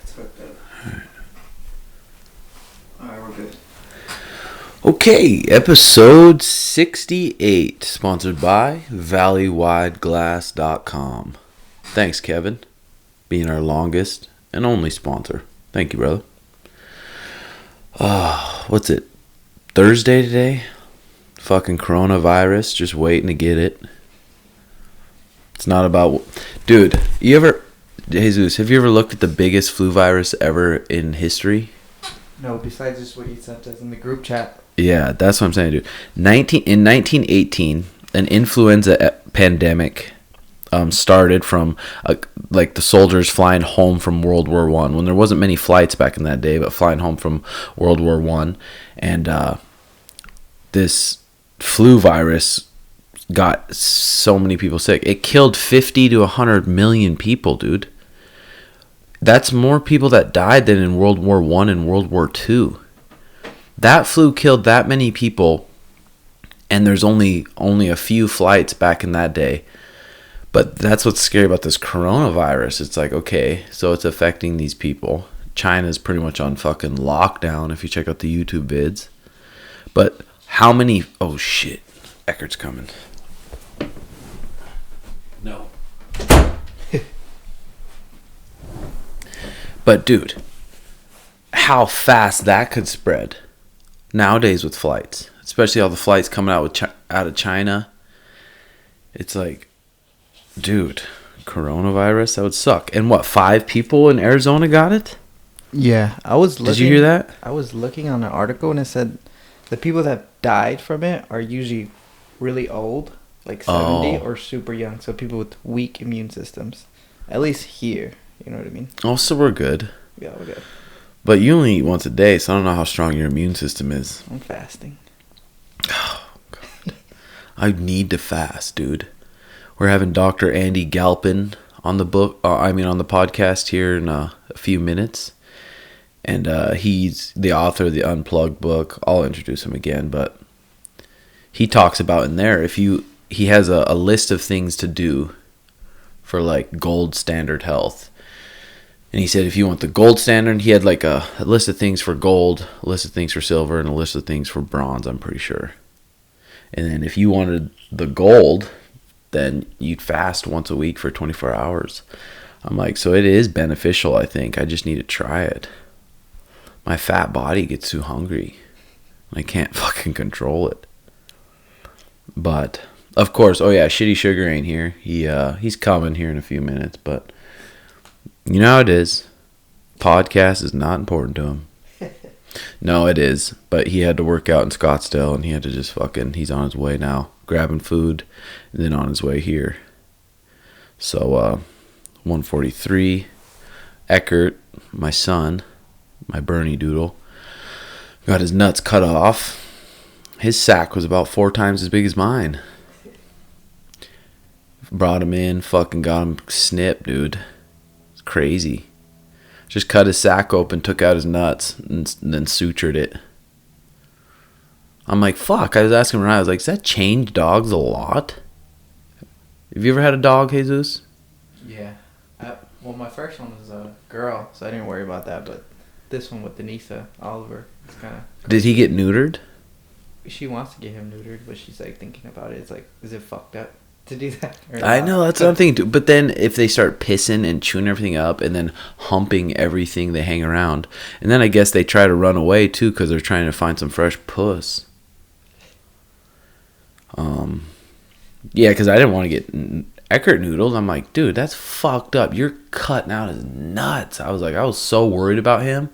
it's hooked up. Alright, we're good. Okay, episode 68, sponsored by valleywideglass.com. Thanks, Kevin, being our longest and only sponsor. Thank you, brother. What's it? Thursday today? Fucking coronavirus, just waiting to get it. It's not about... Dude, Jesus, have you ever looked at the biggest flu virus ever in history? No, besides just what you sent us in the group chat. Yeah, that's what I'm saying, dude. In 1918, an influenza pandemic started from like the soldiers flying home from World War I, when there wasn't many flights back in that day, but flying home from World War I, and this flu virus got so many people sick. It killed 50 to 100 million people, dude. That's more people that died than in World War I and World War II. That flu killed that many people, and there's only a few flights back in that day. But that's what's scary about this coronavirus. It's like, okay, so it's affecting these people. China's pretty much on fucking lockdown if you check out the YouTube vids. But how many... Oh, shit. Eckert's coming. No. But, dude, how fast that could spread nowadays with flights, especially all the flights coming out of China. It's like, dude, coronavirus, that would suck. And what, 5 people in Arizona got it? Yeah, I was looking. Did you hear that? I was looking on an article and it said the people that died from it are usually really old, like 70 or super young. So people with weak immune systems, at least here. You know what I mean? Oh, so we're good. Yeah, we're good. But you only eat once a day, so I don't know how strong your immune system is. I'm fasting. Oh, God. I need to fast, dude. We're having Dr. Andy Galpin on the on the podcast here in a few minutes. And he's the author of the Unplugged book. I'll introduce him again, but he talks about in there, he has a list of things to do for like gold standard health. And he said if you want the gold standard, he had like a list of things for gold, a list of things for silver, and a list of things for bronze, I'm pretty sure. And then if you wanted the gold, then you'd fast once a week for 24 hours. I'm like, so it is beneficial, I think. I just need to try it. My fat body gets too hungry. I can't fucking control it. But, of course, oh yeah, Shitty Sugar ain't here. He's coming here in a few minutes, but... You know how it is. Podcast is not important to him. No, it is. But he had to work out in Scottsdale, and he had to just he's on his way now, grabbing food, and then on his way here. So, 143, Eckert, my son, my Bernie doodle, got his nuts cut off. His sack was about 4 times as big as mine. Brought him in, fucking got him snipped, dude. Crazy. Just cut his sack open, took out his nuts, and then sutured it. I'm like, fuck. I was asking Ryan, I was like, does that change dogs a lot? Have you ever had a dog, Jesus? Yeah. Well, my first one was a girl, so I didn't worry about that. But this one with Denisa, Oliver, it's kind of... Did he get neutered? She wants to get him neutered, but she's like thinking about it. It's like, is it fucked up to do that? I know, that's what I'm thinking. But then if they start pissing and chewing everything up and then humping everything they hang around, and then I guess they try to run away too because they're trying to find some fresh puss. Yeah, because I didn't want to get Eckert noodles. I'm like, dude, that's fucked up. You're cutting out his nuts. I was so worried about him.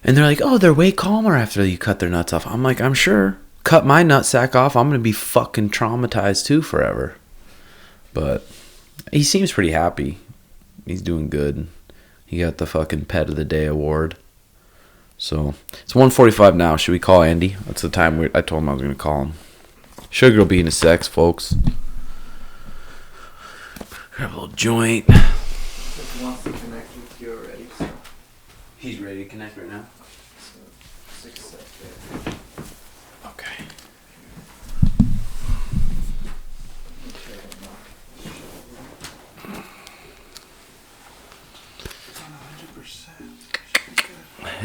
And they're like, oh, they're way calmer after you cut their nuts off. I'm like, I'm sure. Cut my nutsack off, I'm going to be fucking traumatized too forever. But he seems pretty happy. He's doing good. He got the fucking Pet of the Day award. So, it's 1:45 now. Should we call Andy? That's the time I told him I was going to call him. Sugar will be in a sex, folks. Grab a little joint. He wants to connect with you already, so. He's ready to connect right now? So, 6 seconds. Okay.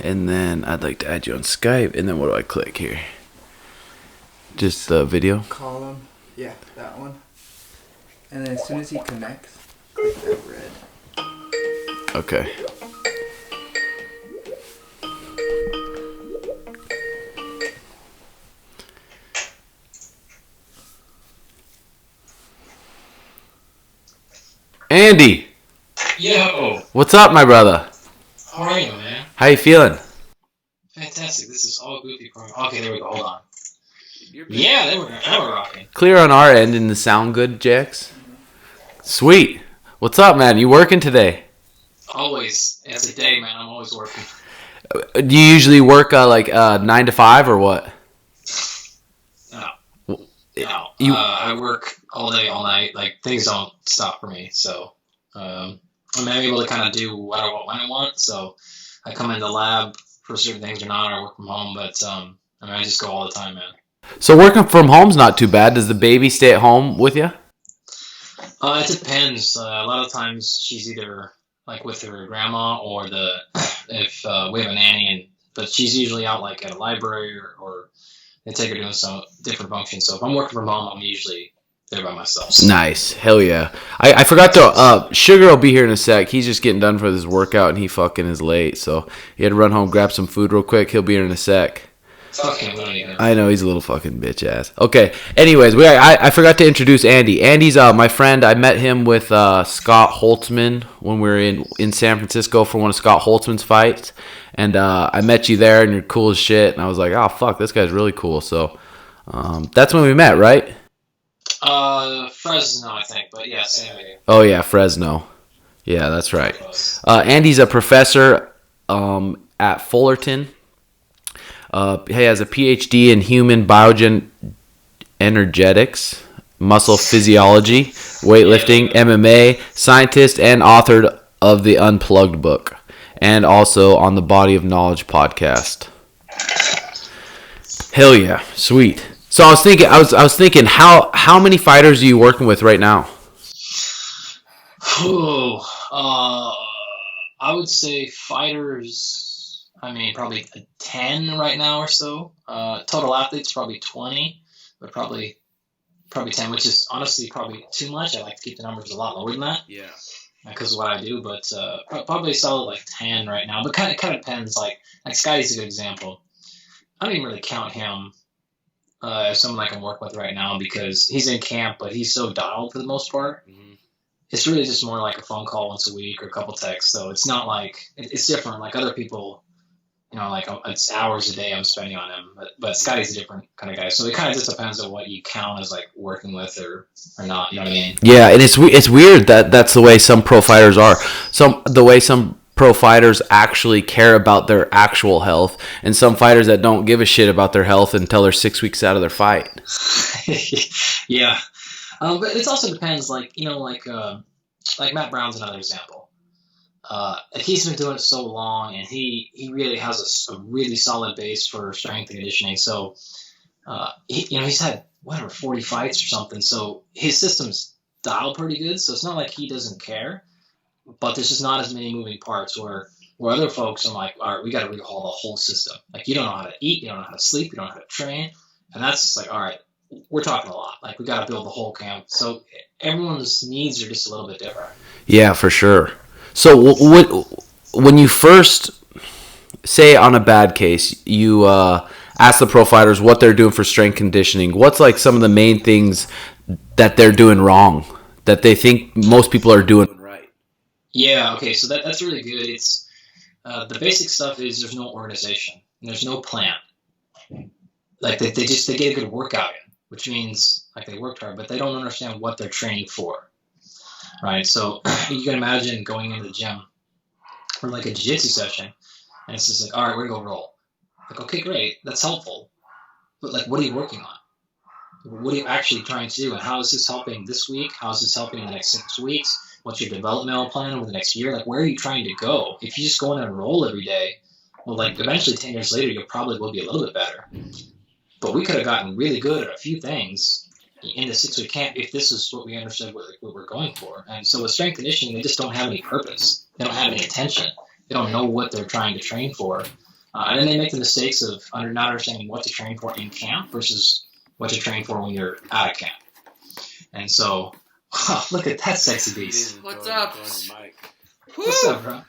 And then I'd like to add you on Skype. And then what do I click here? Just the video? Call him. Yeah, that one. And then as soon as he connects, click that red. Okay. Andy! Yo! What's up, my brother? How are you, man? How you feeling? Fantastic. This is all goofy for me. Okay, there we go. Hold on. Yeah, they were rocking. Clear on our end and the sound good, Jax? Sweet. What's up, man? You working today? Always. It's a day, man. I'm always working. Do you usually work 9 to 5 or what? No. No. I work all day, all night. Like, things don't stop for me. So, I'm able to kind of do what I want when I want. So, I come in the lab for certain things or not. I work from home. But, I just go all the time, man. So working from home's not too bad. Does the baby stay at home with you? It depends. A lot of times she's either like with her grandma or if we have a nanny, but she's usually out like at a library or they take her doing some different functions. So if I'm working from home, I'm usually there by myself. So. Nice. Hell yeah. I forgot to, Sugar will be here in a sec. He's just getting done for this workout and he fucking is late. So he had to run home, grab some food real quick. He'll be here in a sec. I know, he's a little fucking bitch ass. Okay, anyways, I forgot to introduce Andy. Andy's my friend. I met him with Scott Holtzman when we were in San Francisco for one of Scott Holtzman's fights. And I met you there, and you're cool as shit. And I was like, oh, fuck, this guy's really cool. So that's when we met, right? Fresno, I think, but yeah, same way. Oh, yeah, Fresno. Yeah, that's right. Andy's a professor at Fullerton. He has a PhD in human bioenergetics, muscle physiology, weightlifting, MMA, scientist, and author of the Unplugged book, and also on the Body of Knowledge podcast. Hell yeah, sweet. So I was thinking, how many fighters are you working with right now? I would say fighters. I mean, probably 10 right now or so. Total athletes, probably 20, but probably 10, which is honestly probably too much. I like to keep the numbers a lot lower than that. Yeah. Because of what I do, but probably a solid like 10 right now. But kind of depends. Like Scotty's a good example. I don't even really count him as someone I can work with right now because he's in camp, but he's so dialed for the most part. Mm-hmm. It's really just more like a phone call once a week or a couple texts. So it's not like it's different. Like other people. You know, like it's hours a day I'm spending on him, but Scotty's a different kind of guy. So it kind of just depends on what you count as like working with or not. You know what I mean? Yeah, and it's weird that that's the way some pro fighters are. The way some pro fighters actually care about their actual health, and some fighters that don't give a shit about their health until they're 6 weeks out of their fight. Yeah, but it also depends. Like Matt Brown's another example. He's been doing it so long, and he really has a really solid base for strength and conditioning. So, he's had 40 fights or something. So his system's dialed pretty good. So it's not like he doesn't care, but there's just not as many moving parts. Where other folks, I'm like, all right, we got to overhaul the whole system. Like you don't know how to eat, you don't know how to sleep, you don't know how to train, and that's like, all right, we're talking a lot. Like we got to build the whole camp. So everyone's needs are just a little bit different. Yeah, for sure. So when you first, say on a bad case, you ask the pro fighters what they're doing for strength conditioning, what's like some of the main things that they're doing wrong, that they think most people are doing right? Yeah, okay, so that's really good. It's the basic stuff is there's no organization, there's no plan. Like they get a good workout in, which means like they worked hard, but they don't understand what they're training for. Right, so you can imagine going into the gym for like a jiu-jitsu session, and it's just like, all right, we're gonna go roll. Like, okay, great, that's helpful, but like, what are you working on? What are you actually trying to do, and how is this helping this week? How is this helping in the next 6 weeks? What's your developmental plan over the next year? Like, where are you trying to go? If you just go in and roll every day, well, like eventually 10 years later, you probably will be a little bit better. But we could have gotten really good at a few things in the 6 week camp if this is what we understood what we're going for. And so with strength conditioning, they just don't have any purpose. They don't have any intention. They don't know what they're trying to train for. And then they make the mistakes of not understanding what to train for in camp versus what to train for when you're out of camp. And so, look at that sexy beast. What's up? What's up, bro?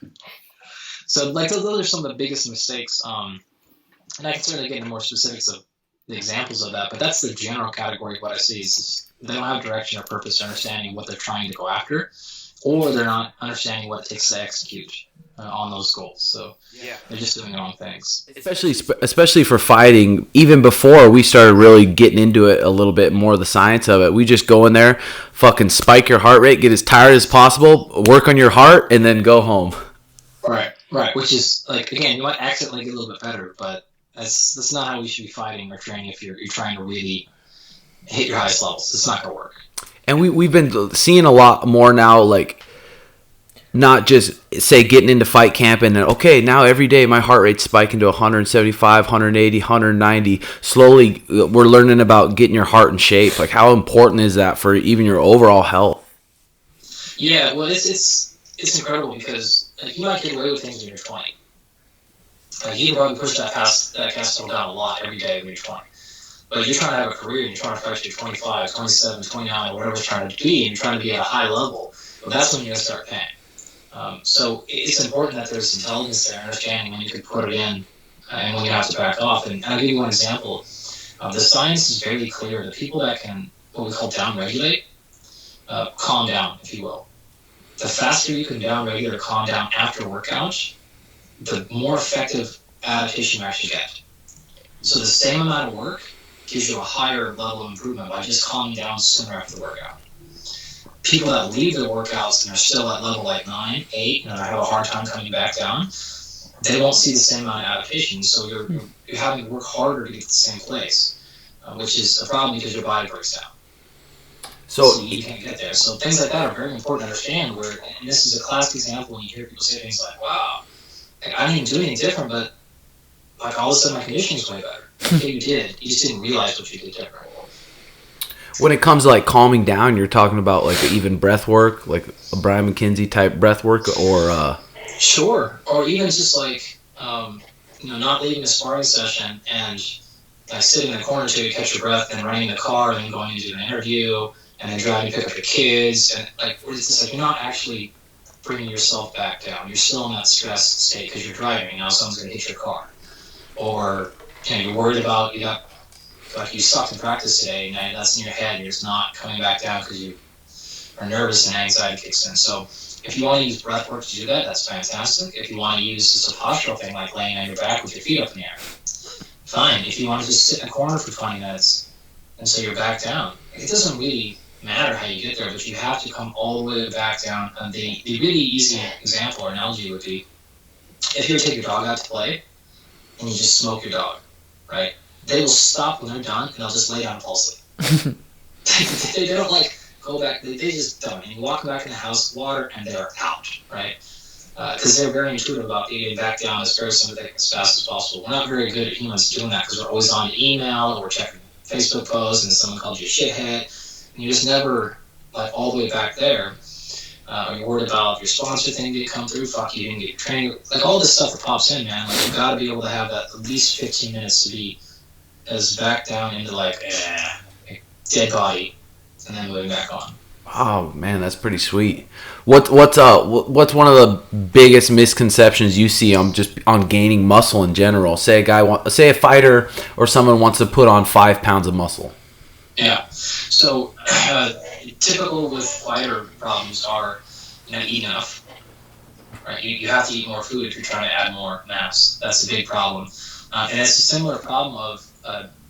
So, like, those are some of the biggest mistakes. And I can certainly get into more specifics of the examples of that, but that's the general category of what I see is they don't have direction or purpose or understanding what they're trying to go after, or they're not understanding what it takes to execute on those goals. So they're just doing their own things. Especially for fighting, even before we started really getting into it a little bit more, the science of it, we just go in there, fucking spike your heart rate, get as tired as possible, work on your heart, and then go home. Right. Which is, like, again, you might accidentally get a little bit better, but that's not how we should be fighting or training if you're trying to really hit your highest levels. It's not going to work. And we've been seeing a lot more now, like, not just, say, getting into fight camp and then, okay, now every day my heart rate's spiking to 175, 180, 190. Slowly, we're learning about getting your heart in shape. Like, how important is that for even your overall health? Yeah, well, it's incredible because, like, you might get away with things when you're 20. Like, you can probably push that gas pedal down a lot every day when you're 20. But you're trying to have a career and you're trying to fight to 25, 27, 29, whatever you're trying to be, and you're trying to be at a high level. Well, that's when you're going to start paying. So it's important that there's intelligence there, understanding when you can put it in and when you have to back off. And I'll give you one example. The science is very clear. The people that can, what we call downregulate, calm down, if you will. The faster you can downregulate or calm down after a workout, the more effective adaptation you actually get. So the same amount of work gives you a higher level of improvement by just calming down sooner after the workout. People that leave their workouts and are still at level like 9, 8, and have a hard time coming back down, they won't see the same amount of adaptation. So you're having to work harder to get to the same place, which is a problem because your body breaks down. So you can't get there. So things like that are very important to understand. And this is a classic example when you hear people say things like, wow, like, I didn't do anything different, but like all of a sudden my conditioning's way better. Okay, you did. You just didn't realize what you did different. When it comes to, like, calming down, you're talking about, like, even breath work, like a Brian McKenzie type breath work, or Sure. Or even just like not leaving a sparring session and like sitting in the corner till you catch your breath and running in the car and then going to do an interview and then driving to pick up the kids, and like it's just like you're not actually bringing yourself back down. You're still in that stressed state because you're driving. Now someone's going to hit your car, or you're worried about you sucked in practice today, and that's in your head. You're just not coming back down because you are nervous and anxiety kicks in. So if you want to use breath work to do that, that's fantastic. If you want to use just a postural thing like laying on your back with your feet up in the air, fine. If you want to just sit in a corner for 20 minutes and so you're back down, it doesn't really matter how you get there, but you have to come all the way back down. And the really easy example or analogy would be if you were to take your dog out to play and you just smoke your dog, right? They will stop when they're done and they'll just lay down and fall asleep. They don't like go back. They just don't. And you walk back in the house, water, and they're out, right? Because they're very intuitive about getting back down as parasympathetic as fast as possible. We're not very good at humans doing that because we're always on email or we're checking Facebook posts and someone called you a shithead. And you just never like all the way back there. You're worried about your sponsor thing didn't come through. Fuck, you didn't get your training. Like all this stuff that pops in, man. Like you got to be able to have that at least 15 minutes to be as back down into like dead body, and then moving back on. Oh man, that's pretty sweet. What's one of the biggest misconceptions you see on gaining muscle in general? Say a fighter or someone wants to put on 5 pounds of muscle. Yeah. So typical with fighter problems are eat enough. Right. You have to eat more food if you're trying to add more mass. That's a big problem. And it's a similar problem of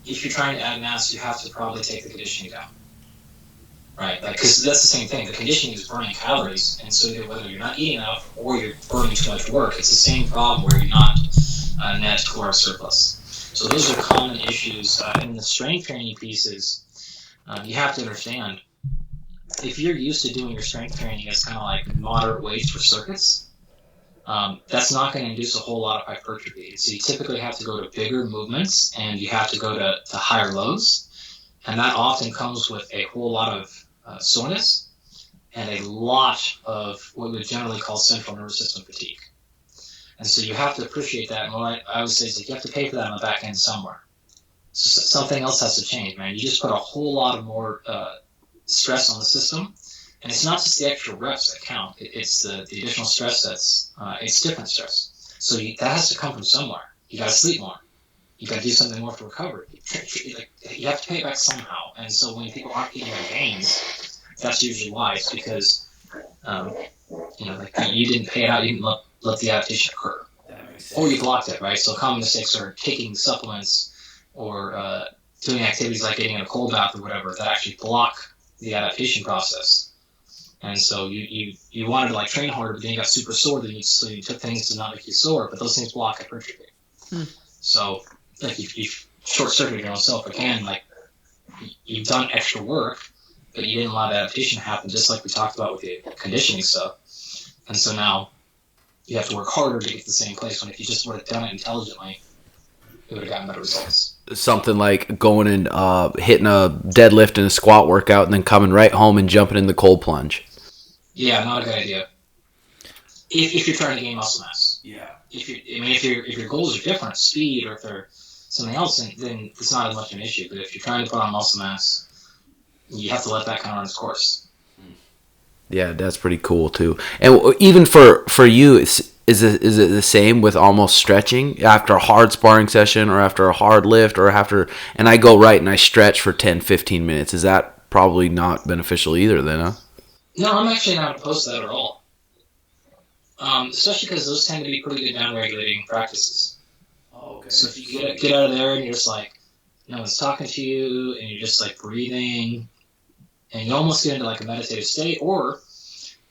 if you're trying to add mass, you have to probably take the conditioning down, right? Like, because that's the same thing. The conditioning is burning calories, and so whether you're not eating enough or you're burning too much work, it's the same problem where you're not net caloric surplus. So those are common issues. And the strength training pieces, you have to understand, if you're used to doing your strength training as kind of like moderate weights for circuits, that's not going to induce a whole lot of hypertrophy. So you typically have to go to bigger movements and you have to go to higher lows. And that often comes with a whole lot of soreness and a lot of what we would generally call central nervous system fatigue. And so you have to appreciate that. And what I would say is like you have to pay for that on the back end somewhere. So something else has to change, man. You just put a whole lot of more stress on the system. And it's not just the extra reps that count. It's the additional stress it's different stress. So that has to come from somewhere. You got to sleep more. You got to do something more for recovery. You have to pay it back somehow. And so when people aren't getting their gains, that's usually why. It's because, you didn't pay it out. You didn't let the adaptation occur. Or you blocked it, right? So common mistakes are taking supplements or doing activities like getting in a cold bath or whatever that actually block the adaptation process. And so you wanted to like train harder, but then you got super sore. So you took things to not make you sore, but those things block hypertrophy. So like you short circuited your own self again. Like you've done extra work, but you didn't allow the adaptation to happen, just like we talked about with the conditioning stuff. And so now you have to work harder to get to the same place. When if you just would have done it intelligently, it would have gotten better results. Something like going and hitting a deadlift and a squat workout, and then coming right home and jumping in the cold plunge. Yeah, not a good idea. If you're trying to gain muscle mass. Yeah. If your goals are different, speed, or if they're something else, then it's not as much an issue. But if you're trying to put on muscle mass, you have to let that kind of run its course. Yeah, that's pretty cool too. And even for you, is it the same with almost stretching after a hard sparring session or after a hard lift or and I go right and I stretch for 10, 15 minutes? Is that probably not beneficial either then, huh? No, I'm actually not opposed to that at all. Especially because those tend to be pretty good down-regulating practices. Oh, okay. So if you get out of there and you're just like, no one's talking to you, and you're just like breathing, and you almost get into like a meditative state, or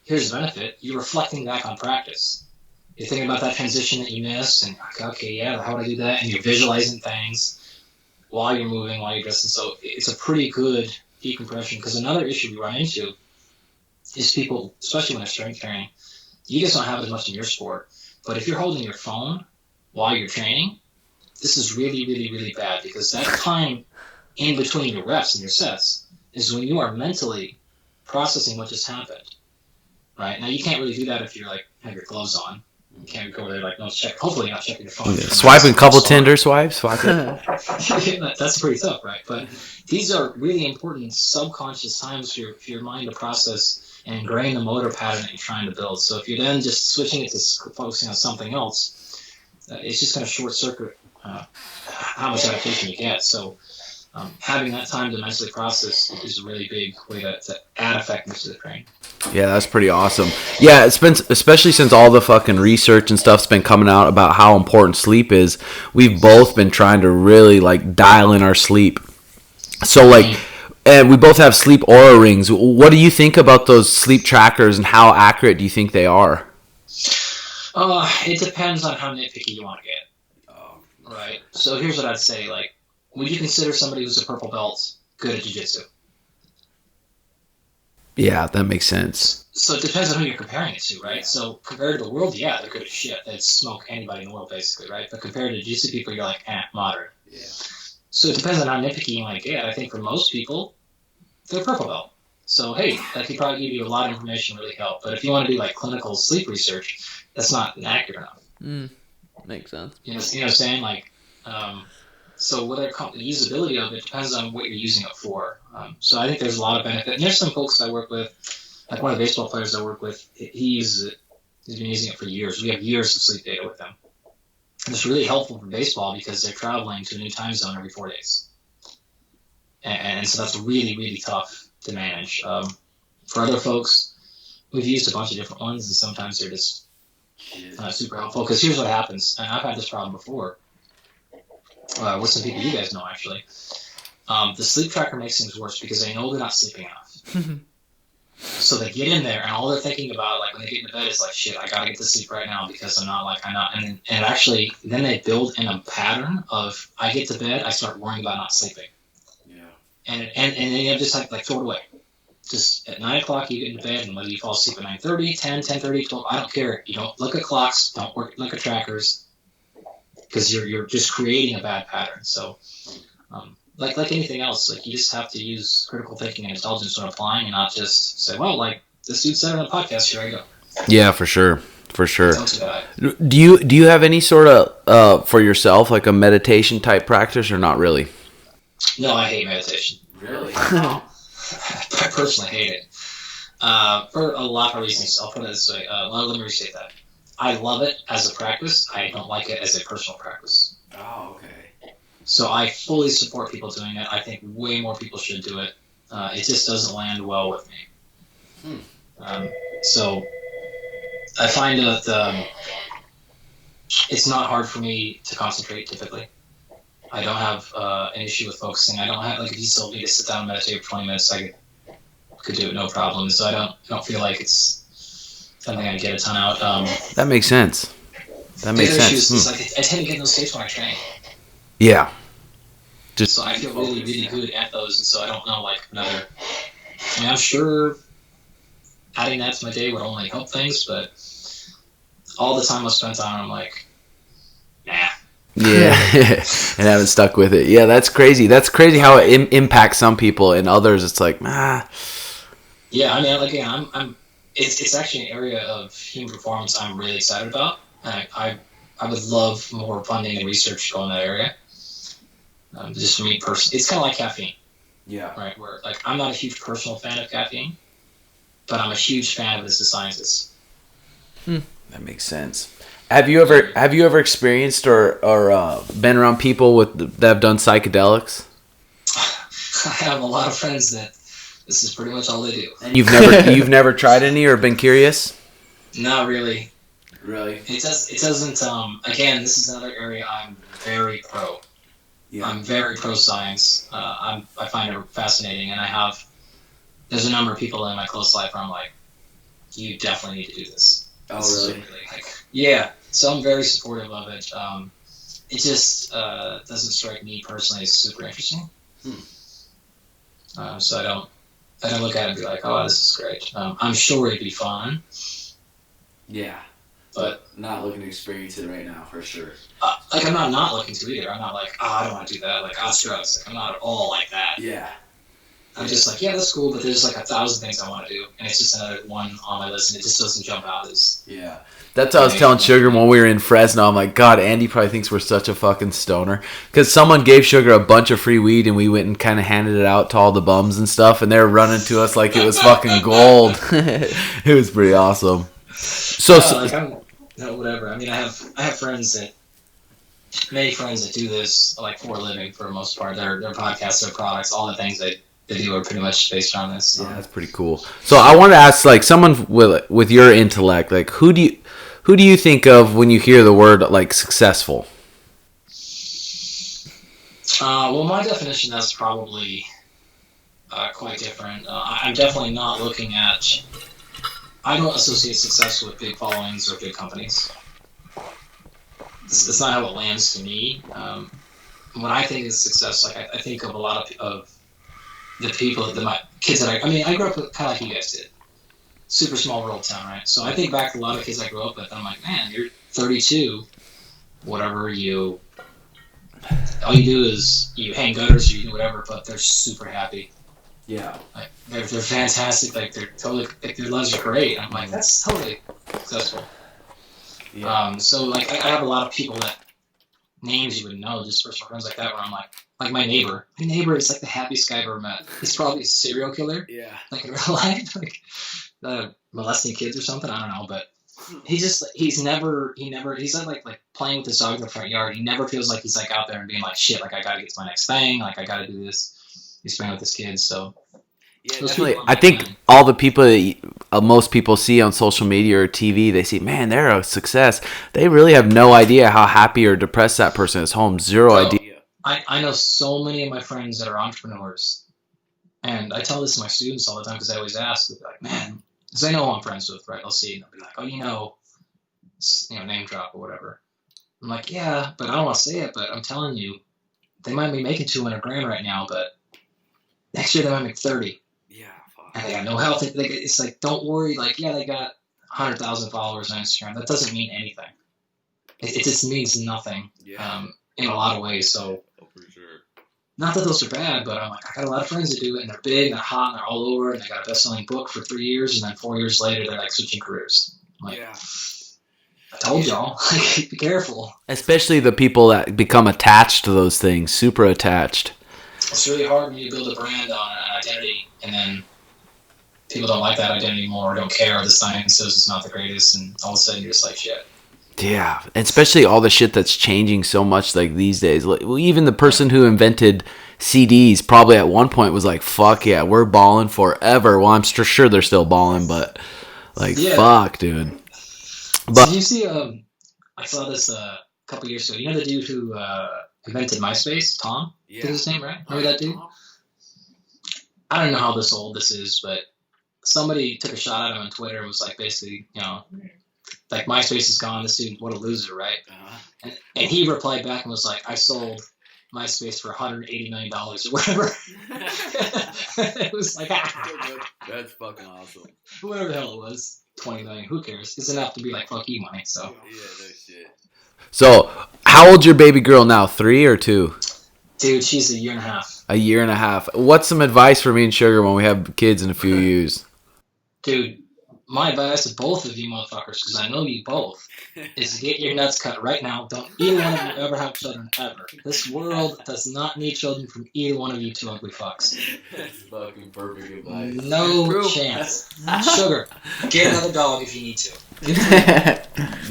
here's the benefit, you're reflecting back on practice. You're thinking about that transition that you missed, and okay, yeah, how would I do that? And you're visualizing things while you're moving, while you're dressing. So it's a pretty good decompression, because another issue we run into is people, especially when they're strength training, you guys don't have as much in your sport, but if you're holding your phone while you're training, this is really, really, really bad, because that time in between your reps and your sets is when you are mentally processing what just happened. Right? Now, you can't really do that if you're like, have your gloves on. You can't go there like, no, check. Hopefully, you're not checking your phone. Yeah. Swiping a couple Tinder swipes. That's pretty tough, right? But these are really important subconscious times for your mind to process and ingrain the motor pattern that you're trying to build. So if you're then just switching it to focusing on something else, it's just going to short circuit how much adaptation you get. So having that time to mentally process is a really big way to add effectiveness to the training. Yeah, that's pretty awesome. Yeah, it's been, especially since all the fucking research and stuff's been coming out about how important sleep is, we've both been trying to really like dial in our sleep. So like, and we both have sleep Oura rings. What do you think about those sleep trackers and how accurate do you think they are? It depends on how nitpicky you want to get. Right. So here's what I'd say. Like, would you consider somebody who's a purple belt good at jiu-jitsu? Yeah, that makes sense. So it depends on who you're comparing it to, right? So compared to the world, yeah, they're good as shit. They'd smoke anybody in the world, basically, right? But compared to jiu-jitsu people, you're like, moderate. Yeah. So it depends on how nitpicky you want to get. I think for most people, they're purple belt. So, hey, that could probably give you a lot of information, really help. But if you want to do, like, clinical sleep research, that's not accurate enough. Makes sense. You know what I'm saying? Like, so whether the usability of it depends on what you're using it for. So I think there's a lot of benefit. And there's some folks I work with, like one of the baseball players I work with, he's been using it for years. We have years of sleep data with him. And it's really helpful for baseball because they're traveling to a new time zone every 4 days. And so that's really, really tough to manage. For other folks, we've used a bunch of different ones, and sometimes they're just super helpful. Because here's what happens, and I've had this problem before. With some people you guys know, actually. The sleep tracker makes things worse because they know they're not sleeping enough. So they get in there, and all they're thinking about, like, when they get into bed is like, shit, I gotta get to sleep right now because I'm not. And actually, then they build in a pattern of, I get to bed, I start worrying about not sleeping. Yeah. And then you just like throw it away. Just at 9 o'clock, you get into bed, and whether you fall asleep at 9:30, 10, 10:30, 12, I don't care. You don't look at clocks, don't look at trackers. Because you're just creating a bad pattern. So, like anything else, like you just have to use critical thinking and intelligence when applying, and not just say, well, like this dude said it on a podcast, here I go. Yeah, for sure. For sure. Don't do that. Do you have any sort of for yourself like a meditation type practice or not really? No, I hate meditation. Really? I personally hate it. For a lot of reasons. I'll put it this way. Let me restate that. I love it as a practice. I don't like it as a personal practice. Oh, okay. So I fully support people doing it. I think way more people should do it. It just doesn't land well with me. So I find that it's not hard for me to concentrate typically. I don't have an issue with focusing. I don't have, like, if you told me to sit down and meditate for 20 minutes, I could do it no problem. So I don't feel like it's something I get a ton out. That makes sense. That makes sense. Is, like, I tend to get in those states when I train. Yeah. So I feel really, really good at those, and so I don't know, like, another... I mean, I'm sure adding that to my day would only help things, but all the time I spent on it, I'm like, nah. Yeah, and haven't stuck with it. Yeah, that's crazy. That's crazy how it impacts some people, and others it's like, Yeah, I mean, again, it's actually an area of human performance I'm really excited about. I would love more funding and research to go in that area. Just for me personally, it's kind of like caffeine. Yeah. Right. Where, like, I'm not a huge personal fan of caffeine, but I'm a huge fan of it as a scientist. That makes sense. Have you ever experienced or been around people that have done psychedelics? I have a lot of friends that this is pretty much all they do. And you've never tried any or been curious? Not really. Really? It doesn't. Again, this is another area I'm very pro. Yeah. I'm very pro science. I find it fascinating, and there's a number of people in my close life where I'm like, you definitely need to do this. Oh, this really? Yeah. So I'm very supportive of it. It just doesn't strike me personally as super interesting. So I don't look at it and be like, oh, this is great. I'm sure it'd be fun. Yeah. But not looking to experience it right now, for sure. I'm not looking to either. I'm not like, oh, I don't want to do that. Like, drugs. Like, I'm not at all like that. Yeah. I'm just like, yeah, that's cool, but there's like 1,000 things I want to do, and it's just another one on my list, and it just doesn't jump out as... Yeah. That's what I was telling Sugar when we were in Fresno. I'm like, God, Andy probably thinks we're such a fucking stoner. Because someone gave Sugar a bunch of free weed, and we went and kind of handed it out to all the bums and stuff, and they were running to us like it was fucking gold. It was pretty awesome. Whatever. I mean, I have many friends that do this, like, for a living for the most part. Their podcasts, their products, all the things they do are pretty much based on this. So. Yeah, that's pretty cool. So I want to ask, like, someone with your intellect, like, who do you think of when you hear the word, like, successful? Well, my definition is probably quite different. I'm definitely not looking at... I don't associate success with big followings or big companies. That's not how it lands to me. When I think of success, like, I think of a lot of the people, my kids that I grew up with kind of like you guys did. Super small rural town, right? So I think back to a lot of kids I grew up with, and I'm like, man, you're 32, whatever, all you do is you hang gutters, you do whatever, but they're super happy. Yeah. Like, they're fantastic, like, they're totally, like, their lives are great. I'm like, that's totally successful. Yeah. So, like, I have a lot of people that names you would know, just personal friends like that, where I'm like my neighbor. My neighbor is like the happiest guy I've ever met. He's probably a serial killer. Yeah. Like, in real life, like, molesting kids or something. I don't know, but he's like playing with his dog in the front yard. He never feels like he's like out there and being like, shit, like, I gotta get to my next thing, like, I gotta do this. He's playing with his kids, so. Yeah, definitely. I think all the people that most people see on social media or TV, they see, man, they're a success. They really have no idea how happy or depressed that person is home. Zero idea. I know so many of my friends that are entrepreneurs, and I tell this to my students all the time because I always ask, they're like, man, because I know who I'm friends with, right? I'll see, and they'll be like, oh, name drop or whatever. I'm like, yeah, but I don't want to say it, but I'm telling you, they might be making $200,000 right now, but next year they might make 30. Yeah, fuck. And they got no health. It's like, don't worry. Like, yeah, they got 100,000 followers on Instagram. That doesn't mean anything. It just means nothing. Yeah. In a lot of ways. So, for sure. Not that those are bad, but I'm like, I got a lot of friends that do it, and they're big, and they're hot, and they're all over, and they got a best-selling book for 3 years, and then 4 years later, they're like switching careers. I'm like, I told y'all, be careful. Especially the people that become attached to those things, super attached. It's really hard when you build a brand on an identity, and then people don't like that identity anymore, or don't care, or the sign says it's not the greatest, and all of a sudden you're just like, shit. Yeah, and especially all the shit that's changing so much like these days. Like, well, even the person who invented CDs probably at one point was like, fuck yeah, we're balling forever. Well, I'm sure they're still balling, but like, fuck, dude. But did you see, I saw this a couple years ago. You know the dude who invented MySpace? Tom? Yeah. Is his name, right? Remember that dude? I don't know how old this is, but somebody took a shot at him on Twitter and was like, basically, you know, like, MySpace is gone. This dude, what a loser, right? And he replied back and was like, I sold MySpace for $180 million or whatever. It was like, that's fucking awesome. Whatever the hell it was, 20 million. Who cares? It's enough to be like, fuck you money. So. Yeah, no shit. So, how old's your baby girl now? 3 or 2? Dude, she's a year and a half. A year and a half. What's some advice for me and Sugar when we have kids in a few years? Dude, my advice to both of you motherfuckers, because I know you both, is to get your nuts cut right now. Don't either one of you ever have children, ever. This world does not need children from either one of you two ugly fucks. That's fucking perfect advice. No chance. Sugar, get another dog if you need to.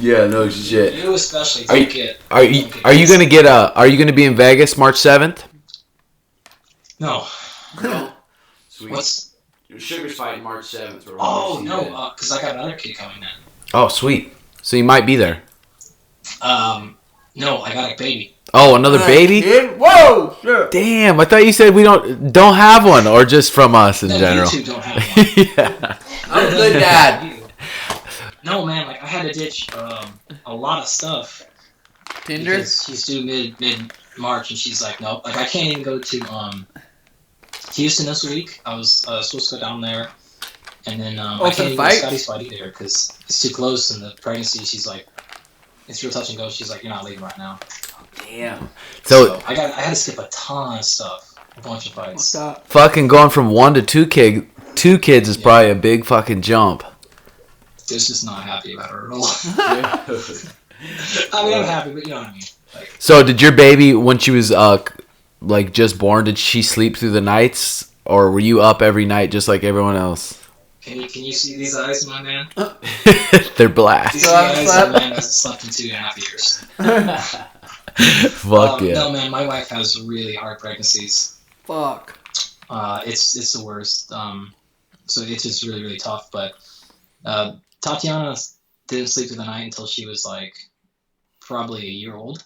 Yeah, no shit. You especially. Are you gonna be in Vegas March 7th? No. Sweet. What's your Sugar's fighting March 7th? Oh no, because I got another kid coming in. Oh sweet. So you might be there. No, I got a baby. Oh, another baby? Kid? Whoa! Sure. Damn, I thought you said we don't have one, or just from us in general. You two don't have one. Yeah. I'm a good dad. No, man, like I had to ditch a lot of stuff. Tinder? Because she's due mid March, and she's like, nope. Like I can't even go to Houston this week. I was supposed to go down there, and then I can't even go to Scotty's fight either because it's too close. And the pregnancy, she's like, it's real touch and go. She's like, you're not leaving right now. Damn. So I had to skip a ton of stuff, a bunch of fights. Fucking going from 1 to 2 kids is probably a big fucking jump. Just not happy about her at all. I mean, I'm happy, but you know what I mean. Like, so did your baby, when she was like just born, did she sleep through the nights, or were you up every night just like everyone else? Can you see these eyes, my man? They're black. These eyes, my man hasn't slept in 2.5 years. Fuck yeah. No, man, my wife has really hard pregnancies. Fuck. It's the worst. So it's just really, really tough. But Tatiana didn't sleep through the night until she was like probably a year old.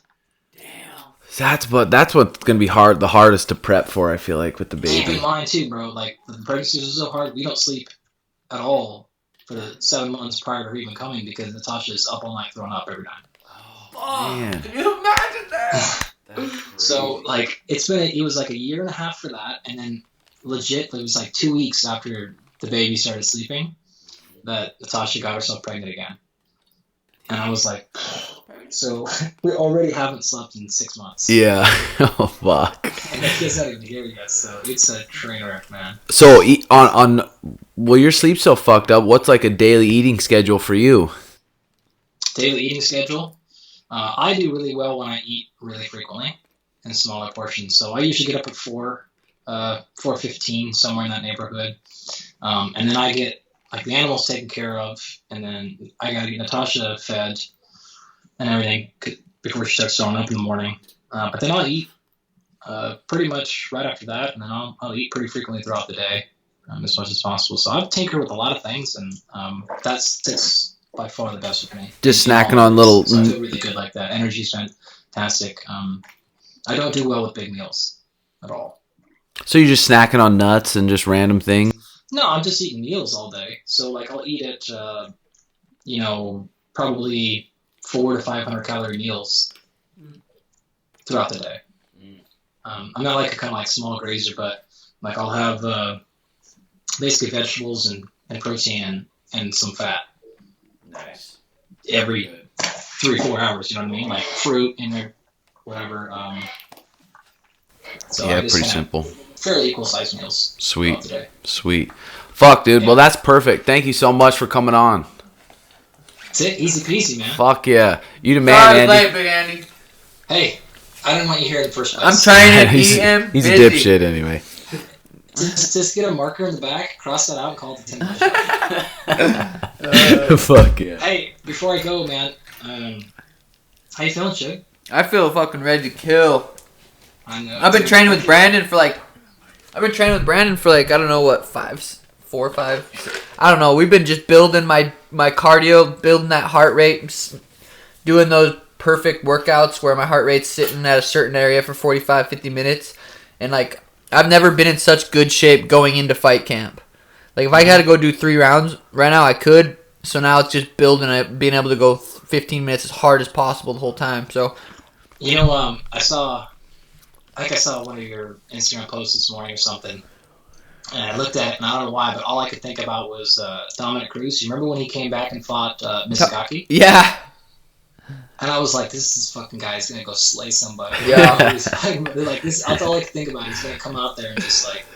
Damn. That's what's gonna be the hardest to prep for. I feel like with the baby. Keep in mind too, bro. Like the pregnancies are so hard. We don't sleep at all for the 7 months prior to her even coming because Natasha's up all night throwing up every night. Oh, man. Can you imagine that? So like it was like a year and a half for that, and then legit it was like 2 weeks after the baby started sleeping that Natasha got herself pregnant again. And I was like, so we already haven't slept in 6 months. Yeah. Oh fuck. And the kid's not even here yet, so it's a train wreck, man. So well, your sleep's so fucked up. What's like a daily eating schedule for you? Daily eating schedule? I do really well when I eat really frequently in smaller portions. So I usually get up at 4:15, somewhere in that neighborhood. And then I get like the animals taken care of, and then I gotta get Natasha fed and everything before she starts throwing up in the morning. But then I'll eat pretty much right after that, and then I'll eat pretty frequently throughout the day, as much as possible. So I've tinkered with a lot of things, and that's by far the best with me. Just snacking on little. So I feel really good like that. Energy's fantastic. I don't do well with big meals at all. So you're just snacking on nuts and just random things? No, I'm just eating meals all day. So like I'll eat at probably 400 to 500 calorie meals throughout the day. I'm not like a kind of like small grazer, but like I'll have basically vegetables and protein and some fat. Nice. Every 3-4 hours, you know what I mean? Like fruit in there, whatever. So yeah, pretty simple. Fairly equal sized meals. Sweet. Today. Sweet. Fuck, dude. Yeah. Well, that's perfect. Thank you so much for coming on. That's it. Easy peasy, man. Fuck yeah. You the man, Sorry, Andy. late, Big Andy. Hey, I didn't want you here in the first place. I'm training. he's He's a dipshit anyway. Just get a marker in the back, cross that out, and call it the Timbo Show. Fuck yeah. Hey, before I go, man, how you feeling, Chug? I feel fucking ready to kill. I know. I've been training with Brandon for like, I don't know what, 4 or 5. I don't know. We've been just building my cardio, building that heart rate, doing those perfect workouts where my heart rate's sitting at a certain area for 45, 50 minutes. And like, I've never been in such good shape going into fight camp. Like, if I had to go do 3 rounds right now, I could. So now it's just building it, being able to go 15 minutes as hard as possible the whole time. So, you know, I saw one of your Instagram posts this morning or something, and I looked at it, and I don't know why, but all I could think about was Dominic Cruz. You remember when he came back and fought Misakaki? yeah. And I was like, this fucking guy is gonna go slay somebody. Yeah. Like this. That's all I could think about. He's gonna come out there and just like,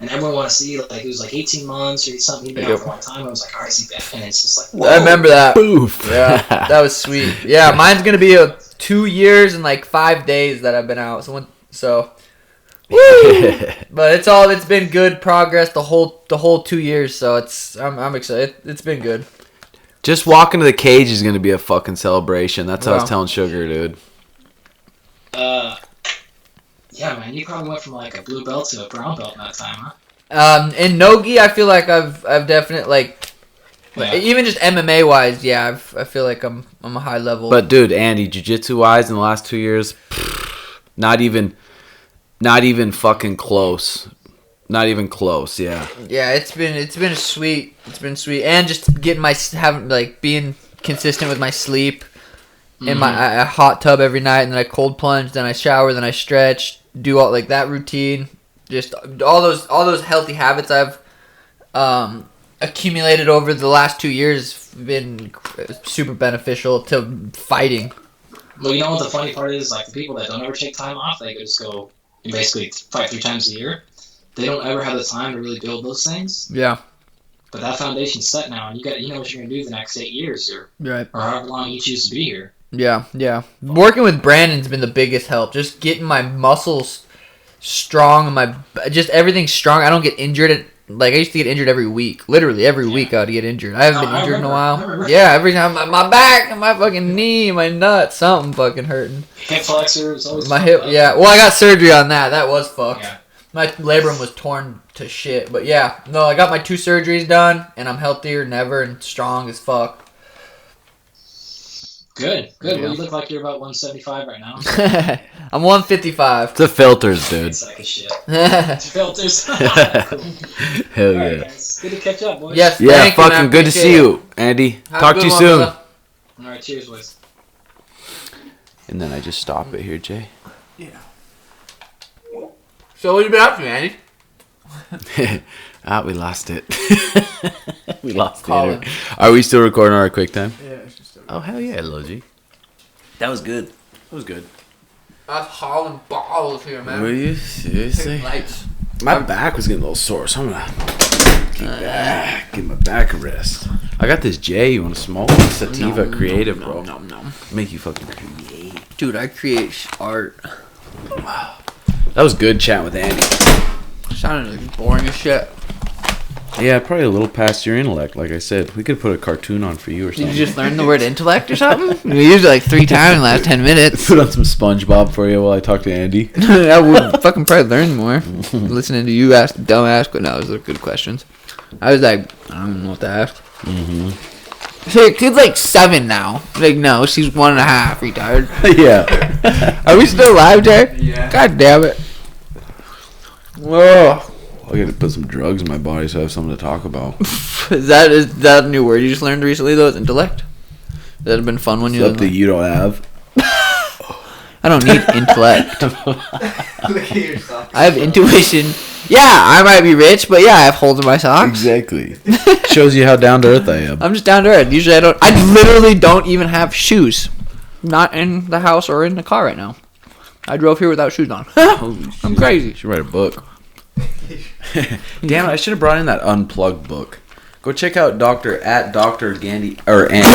and everyone want to see. Like it was like 18 months or something. He'd been out for a long time. I was like, all right, is he back? And it's just like, whoa. I remember that. Boof. Yeah, that was sweet. Yeah, mine's gonna be 2 years and like 5 days that I've been out. So, woo! But it's been good progress the whole 2 years. So I'm excited. It's been good. Just walking to the cage is going to be a fucking celebration. That's how I was Wow. telling Sugar, dude. Yeah, man, you probably went from like a blue belt to a brown belt in that time, huh? In no-gi, I feel like I've definitely like, Yeah. even just MMA wise, yeah, I feel like I'm a high level. But, dude, Andy, jiu-jitsu wise in the last 2 years, not even fucking close. Not even close, yeah. yeah, it's been sweet. It's been sweet, and just getting being consistent with my sleep. In my hot tub every night, and then I cold plunge, then I shower, then I stretch, do all like that routine. Just all those healthy habits I've accumulated over the last 2 years have been super beneficial to fighting. Well, you know what the funny part is? Like the people that don't ever take time off, they just go and basically fight 3 times a year. They don't ever have the time to really build those things. Yeah, But that foundation's set now, and you know what you're gonna do the next 8 years, or right. however long you choose to be here. Yeah. Working with Brandon's been the biggest help. Just getting my muscles strong and just everything strong. I don't get injured. Like I used to get injured every week. Literally every week I'd get injured. I haven't been injured in a while. Yeah, every time my back, my fucking knee, my nuts, something fucking hurting. Hip flexor is always My fucked hip. up. Yeah. Well, I got surgery on that. That was fucked. Yeah. My labrum was torn to shit. But yeah, no, I got my 2 surgeries done, and I'm healthier than ever and strong as fuck. Good. Yeah. Well, you look like you're about 175 right now. I'm 155. It's the filters, dude. It's like a shit. Yeah, It's filters. Cool. Hell All right, yeah. guys. Good to catch up, boys. yes. Yeah, thank you, man. fucking good to Appreciate see it. you, Andy. Have a Talk good to you one, soon. brother. All right, cheers, boys. And then I just stop it here, Jay. So what you been up to, Andy? We lost it. We lost Colin. it. Are we still recording our QuickTime? Yeah, it's just Oh, hell yeah, Logie. That was good. That was good. us hauling balls here, man. Were you? Seriously? Lights. My back was getting a little sore, so I'm gonna give my back a rest. I got this J. You want to smoke? Sativa Creative, bro. Make you fucking create. Dude, I create art. That was good chatting with Andy. Sounded like boring as shit. Yeah, probably a little past your intellect, like I said. We could put a cartoon on for you or Did something. you just learn the word intellect or something? We used it like 3 times in the last 10 minutes. Put on some SpongeBob for you while I talk to Andy. I would fucking probably learn more. Listening to you ask dumb ass, but no, those are good questions. I was like, I don't know what to ask. Mm-hmm. Hey, kid's like 7 now. Like, no, she's 1.5, retarded. Yeah. Are we still live, Jay? Yeah. God damn it. Whoa. I gotta put some drugs in my body so I have something to talk about. Is that a new word you just learned recently, though? Is intellect? That have been fun when you Stuff that you don't have. I don't need intellect. Look at yourself. I have intuition. Yeah, I might be rich, but yeah, I have holes in my socks. Exactly. Shows you how down to earth I am. I'm just down to earth. Usually I literally don't even have shoes. Not in the house or in the car right now. I drove here without shoes on. Holy I'm shit. crazy. You should write a book. Damn it, I should have brought in that unplugged book. Go check out Dr. Gandhi or Andy.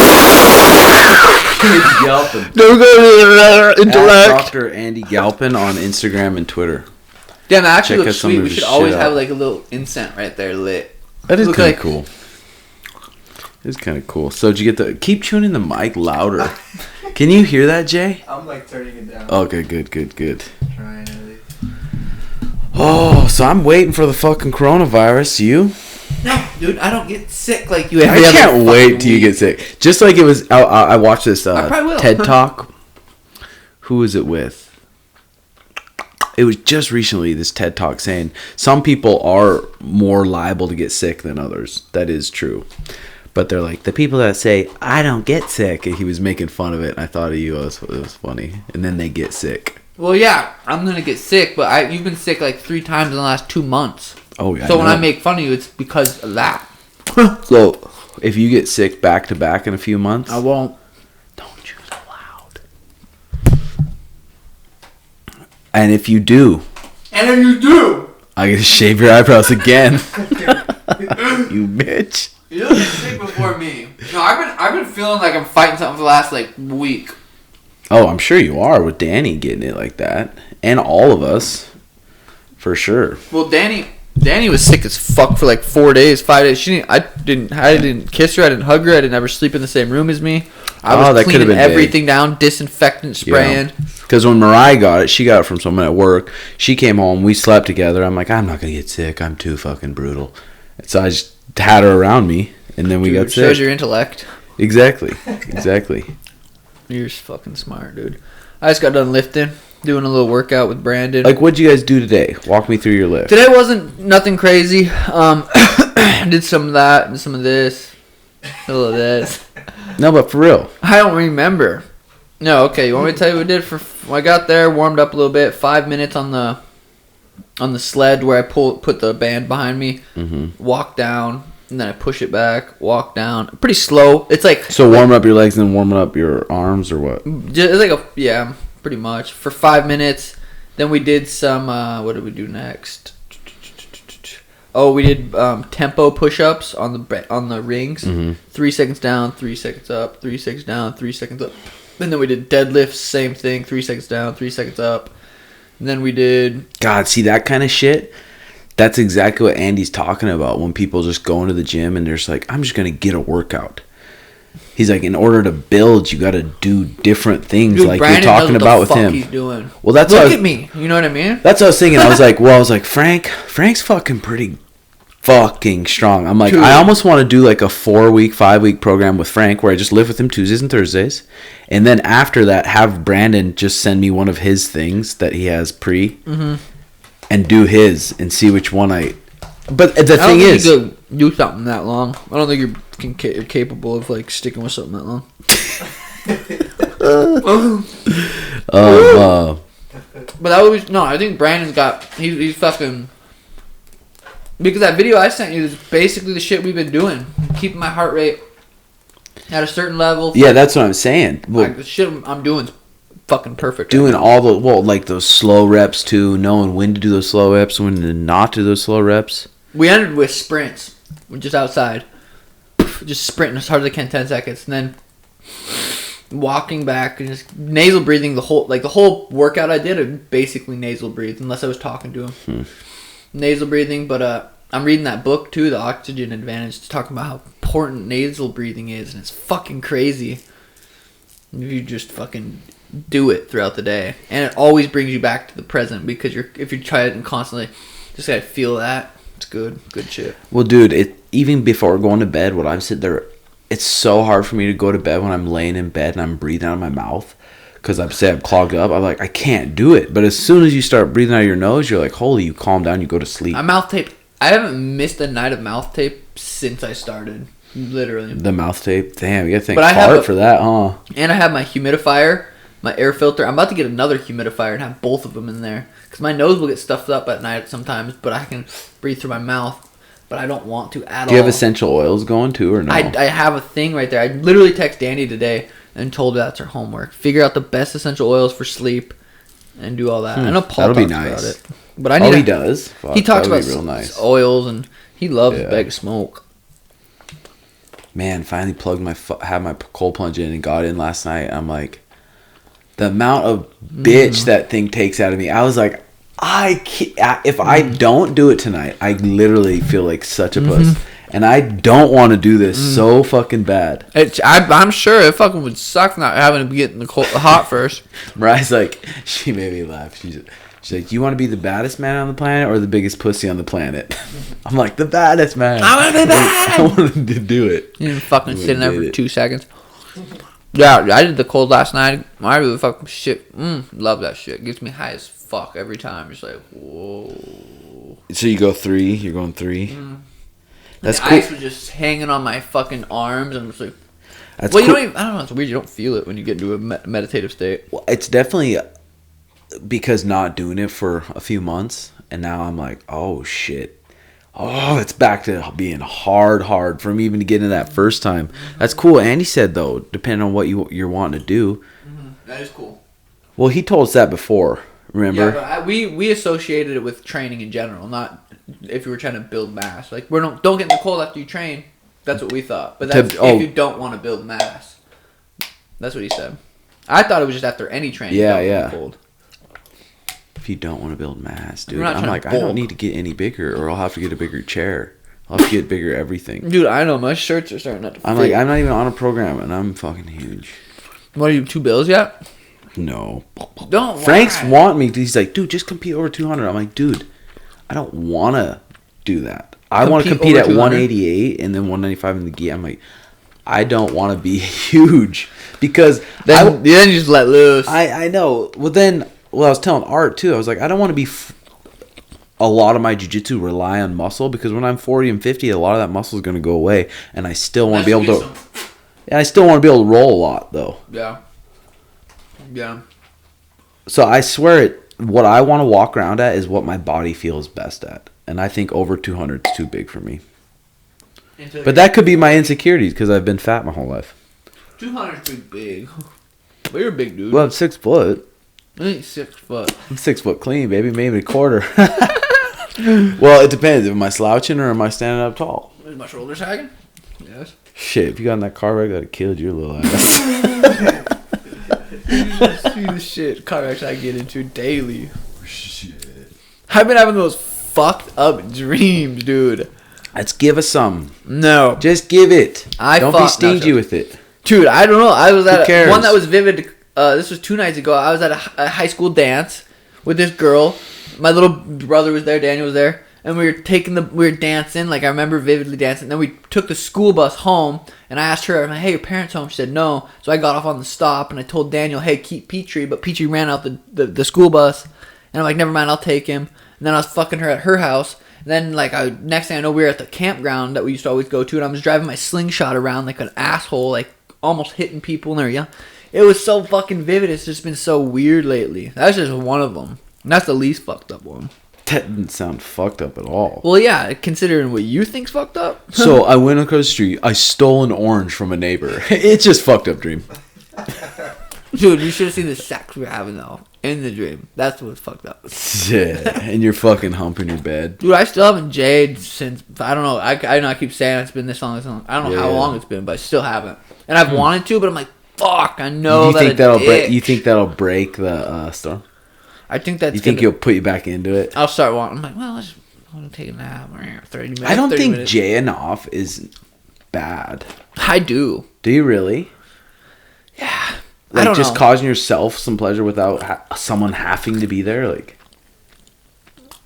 Galpin. Don't go to intellect. Dr. Andy Galpin on Instagram and Twitter. Damn, that actually Check looks out some sweet. of We his should always shit have out. like a little incense right there lit. That is Look kind of like- cool. It's kind of cool. So did you get the? Keep tuning the mic louder. Can you hear that, Jay? I'm like turning it down. Okay, good. Trying at least. Oh, so I'm waiting for the fucking coronavirus. You? No, dude, I don't get sick like you. I every other can't wait fucking till you week. get sick. Just like it was. I watched this I probably will. TED Talk. Who was it with? It was just recently this TED Talk saying some people are more liable to get sick than others. That is true. But they're like, the people that say, I don't get sick. And he was making fun of it. And I thought of you. It was funny. And then they get sick. Well, yeah, I'm gonna get sick, but you've been sick like 3 times in the last 2 months. Oh, yeah. So when I make fun of you, it's because of that. So if you get sick back to back in a few months, I won't. don't choose aloud. And if you do, And if you do, I get to shave your eyebrows again. You bitch. you'll get sick before me. No, I've been feeling like I'm fighting something for the last like week. Oh, I'm sure you are with Danny getting it like that. And all of us. For sure. Well, Danny was sick as fuck for like 4 days, 5 days. I didn't kiss her. I didn't hug her. I didn't ever sleep in the same room as me. I was that could've cleaning been big. everything down, disinfectant spraying. Because when Mariah got it, she got it from someone at work. She came home. We slept together. I'm like, I'm not going to get sick. I'm too fucking brutal. So I just had her around me. And then we got sick. Shows your intellect. Exactly. You're fucking smart, dude. I just got done lifting, doing a little workout with Brandon. Like, what'd you guys do today? Walk me through your lift. Today wasn't nothing crazy. Did some of that, and some of this, a little of this. No, but for real. I don't remember. No, okay. You want me to tell you what we did? I got there, warmed up a little bit. 5 minutes on the sled where I put the band behind me. Mm-hmm. Walk down, and then I push it back. Walk down. Pretty slow. It's like So warming up your legs and then warming up your arms or what? it's like pretty much for 5 minutes. Then we did some. What did we do next? Oh, we did tempo push-ups on the rings. Mm-hmm. 3 seconds down, 3 seconds up, 3 seconds down, 3 seconds up. And then we did deadlifts, same thing, 3 seconds down, 3 seconds up. And then we did. God, see that kind of shit? That's exactly what Andy's talking about when people just go into the gym and they're just like, I'm just going to get a workout. He's like, in order to build, you got to do different things. Dude, like Brandon you're talking knows about what with the fuck him. he's doing. Well, that's Look what at me. You know what I mean? That's what I was thinking. I was like, Frank's fucking pretty fucking strong. I'm like, Truly. I almost want to do like a 4-week, 5-week program with Frank where I just live with him Tuesdays and Thursdays. And then after that, have Brandon just send me one of his things that he has and do his and see which one I... But the thing is... I don't think you could do something that long. I don't think you're capable of like sticking with something that long. But that was... No, I think Brandon's got... He's fucking... Because that video I sent you is basically the shit we've been doing. Keeping my heart rate at a certain level. Yeah, that's what I'm saying. Well, Like, the shit I'm doing is fucking perfect. doing right now. all the... Well, like those slow reps too. Knowing when to do those slow reps, when to not do those slow reps. We ended with sprints. We're just outside. Just sprinting as hard as I can, 10 seconds. And then walking back and just nasal breathing the whole workout I did, I basically nasal breathed unless I was talking to him. Nasal breathing, but I'm reading that book too, The Oxygen Advantage. It's talking about how important nasal breathing is, and it's fucking crazy. If you just fucking do it throughout the day. And it always brings you back to the present because if you try it and constantly just gotta feel that. It's good shit. Well, dude, even before going to bed, when I'm sitting there, it's so hard for me to go to bed when I'm laying in bed and I'm breathing out of my mouth because I'm clogged up. I'm like, I can't do it. But as soon as you start breathing out of your nose, you're like, holy, you calm down, you go to sleep. I mouth tape. I haven't missed a night of mouth tape since I started. Literally. The mouth tape, damn, you gotta thank But I have Fart for that, huh? And I have my humidifier, my air filter. I'm about to get another humidifier and have both of them in there. Because my nose will get stuffed up at night sometimes, but I can breathe through my mouth. But I don't want to at all. Do you have essential oils going too, or no? I have a thing right there. I literally texted Danny today and told her that's her homework. Figure out the best essential oils for sleep and do all that. I know Paul That'll be talks nice. about it. But I need he does. Fuck, he talks that'll about be real nice. oils and he loves Yeah. a bag of smoke. man, finally plugged had my cold plunge in and got in last night. I'm like, the amount of bitch that thing takes out of me. I was like, I can't, if I don't do it tonight, I literally feel like such a puss. And I don't want to do this so fucking bad. I'm sure it fucking would suck not having to get in the hot first. Mariah's like, she made me laugh. She's like, you want to be the baddest man on the planet or the biggest pussy on the planet? I'm like, the baddest man. I want to be bad. I wanted to do it. You didn't fucking sit there for 2 seconds. Yeah, I did the cold last night. I really fucking shit. Love that shit. Gets me high as fuck every time. It's like, whoa. So you go 3? You're going 3? That's the cool. ice was just hanging on my fucking arms, and I'm just like, That's well, cool. you don't even, I don't know, it's weird. You don't feel it when you get into a meditative state. Well, it's definitely because not doing it for a few months, and now I'm like, oh shit. Oh, it's back to being hard for me even to get into that first time. That's cool. Andy said, though, depending on what you're wanting to do. That is cool. Well, he told us that before, remember? Yeah, but we associated it with training in general, not if you were trying to build mass. Like, don't get in the cold after you train. That's what we thought. But that's if you don't want to build mass. That's what he said. I thought it was just after any training. Yeah. Cold. If you don't want to build mass, dude. I'm like, I don't need to get any bigger, or I'll have to get a bigger chair. I'll have to get bigger everything. Dude, I know. My shirts are starting not to fit. I'm like, I'm not even on a program, and I'm fucking huge. What, are you 2 bills yet? No. Don't. Frank's want me to. He's like, dude, just compete over 200. I'm like, dude, I don't want to do that. I want to compete at 188 and then 195 in the gi. I'm like, I don't want to be huge because then you just let loose. I know. Well, I was telling Art too. I was like, I don't want to be. A lot of my jiu-jitsu rely on muscle because when I'm 40 and 50, a lot of that muscle is going to go away, and I still want to be able to. And I still want to be able to roll a lot though. Yeah. Yeah. So I swear what I want to walk around at is what my body feels best at. And I think over 200 is too big for me. But that could be my insecurities because I've been fat my whole life. 200 is pretty big. But you're a big dude. Well, I'm 6 foot. I ain't 6 foot. I'm 6 foot clean, baby. Maybe a quarter. Well, it depends. Am I slouching or am I standing up tall? Is my shoulder sagging? Yes. Shit, if you got in that car wreck, I'd have killed your little ass. See the shit car wrecks I get into daily. Shit. I've been having those fucked up dreams, dude. Let's give us some. No. Just give it. Don't be stingy with it. Dude, I don't know. I was at one that was vivid. This was 2 nights ago. I was at a high school dance with this girl. My little brother was there. Daniel was there. And we were dancing. Like, I remember vividly dancing. Then we took the school bus home. And I asked her, I'm like, hey, your parents home? She said, no. So I got off on the stop. And I told Daniel, hey, keep Petrie. But Petrie ran out the school bus. And I'm like, never mind, I'll take him. And then I was fucking her at her house. And then, like, next thing I know, we were at the campground that we used to always go to. And I was driving my slingshot around like an asshole. Like, almost hitting people. And yeah. It was so fucking vivid. It's just been so weird lately. That's just one of them. And that's the least fucked up one. That didn't sound fucked up at all. Well, yeah, considering what you think's fucked up. So I went across the street. I stole an orange from a neighbor. It's just fucked up dream. Dude, you should have seen the sex we were having though in the dream. That's what's fucked up. Yeah, and you're fucking humping your bed. Dude, I still haven't Jade since I don't know. I know I keep saying it's been this long. I don't know how long it's been, but I still haven't. And I've wanted to, but I'm like, fuck. I know that. You think that'll break the storm? I think that's. You think you'll put you back into it? I'll start wanting. I'm like, well, I want to take a nap. 30 minutes. I don't think jaying off is bad. I do. Do you really? Yeah. Like, I don't just know. causing yourself some pleasure without someone having to be there, like.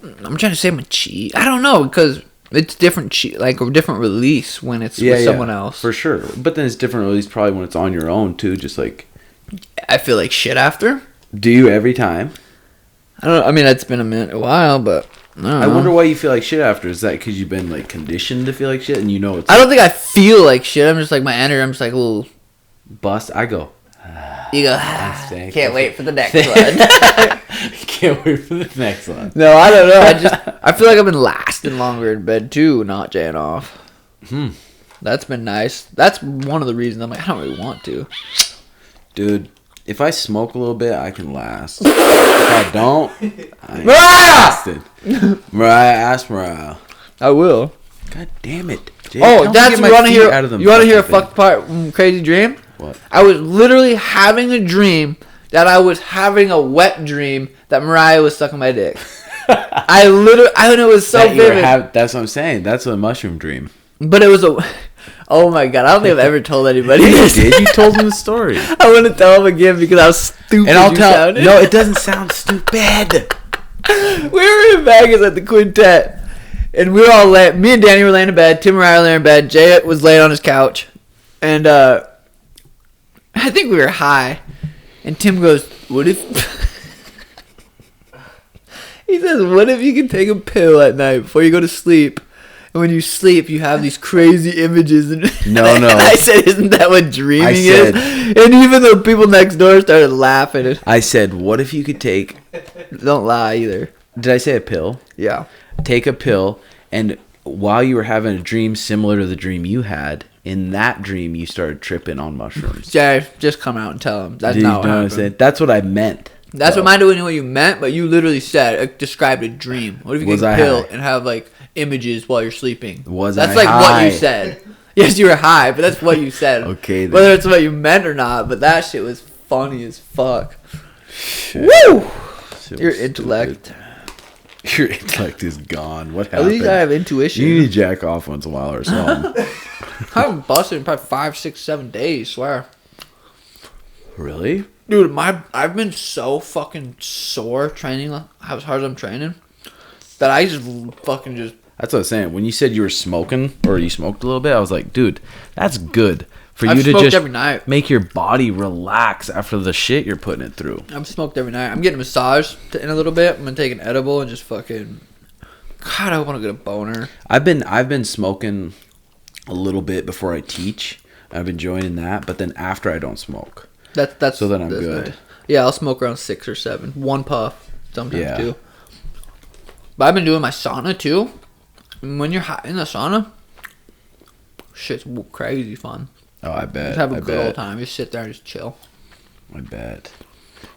I'm trying to say I'm a cheat. I don't know because it's different cheat, like a different release when it's with someone else. For sure, but then it's different release probably when it's on your own too. Just like. I feel like shit after. Do you every time? I don't know. I mean, it's been a while, but I wonder why you feel like shit after. Is that because you've been like conditioned to feel like shit, and you know it's? I don't think I feel like shit. I'm just like my energy. I'm just like a little bust. I go. You go. Can't wait for the next one. Can't wait for the next one. No, I don't know. I feel like I've been lasting longer in bed too, not jaying off. That's been nice. That's one of the reasons I'm like I don't really want to. Dude, if I smoke a little bit, I can last. If I don't, I ain't Mariah! lasted. Mariah, ask Mariah. I will. God damn it. Jay, That's what you want to hear. You want to hear a fucking fucked part crazy dream? What? I was literally having a dream that I was having a wet dream that Mariah was sucking my dick. I know it was so vivid. That's what I'm saying. That's a mushroom dream. But it was oh my god, I don't think I've ever told anybody this. You did. You told them the story. I want to tell them again because I was stupid. And I'll tell. No, it doesn't sound stupid. We were in Vegas at the Quintet, and we were all me and Danny were laying in bed, Tim and Mariah were laying in bed, Jay was laying on his couch, and I think we were high, and Tim goes, what if... He says, what if you can take a pill at night before you go to sleep? And when you sleep, you have these crazy images. No. And I said, isn't that what dreaming is? And even the people next door started laughing. I said, what if you could take... Don't lie either. Did I say a pill? Yeah. Take a pill, and while you were having a dream similar to the dream you had, in that dream you started tripping on mushrooms. Jay, just come out and tell him. That's not what happened. That's what I meant. That's what mine knew what you meant, but you literally said, described a dream. What if you get a pill and have, like, images while you're sleeping? That's like what you said. Yes, you were high, but that's what you said. Okay, then. Whether it's what you meant or not, but that shit was funny as fuck. Shit. Woo! So Your intellect. Stupid. Your intellect is gone. What happened? At least I have intuition. You need to jack off once in a while or something. I haven't busted in probably 5, 6, 7 days, swear. Really? Dude, I've been so fucking sore training, as hard as I'm training, that I just fucking just... That's what I was saying. When you said you were smoking, or you smoked a little bit, I was like, dude, that's good. For I've you to smoked just every night. Make your body relax after the shit you're putting it through. I've smoked every night. I'm getting a massage in a little bit. I'm going to take an edible and just fucking... God, I want to get a boner. I've been smoking a little bit before I teach. I've been joining that, but then after I don't smoke. That's so then I'm good. Nice. Yeah, I'll smoke around 6 or 7. One puff, sometimes 2. But I've been doing my sauna too. And when you're hot in the sauna, shit's crazy fun. Oh, I bet. Just have a good old time. You sit there and just chill. I bet.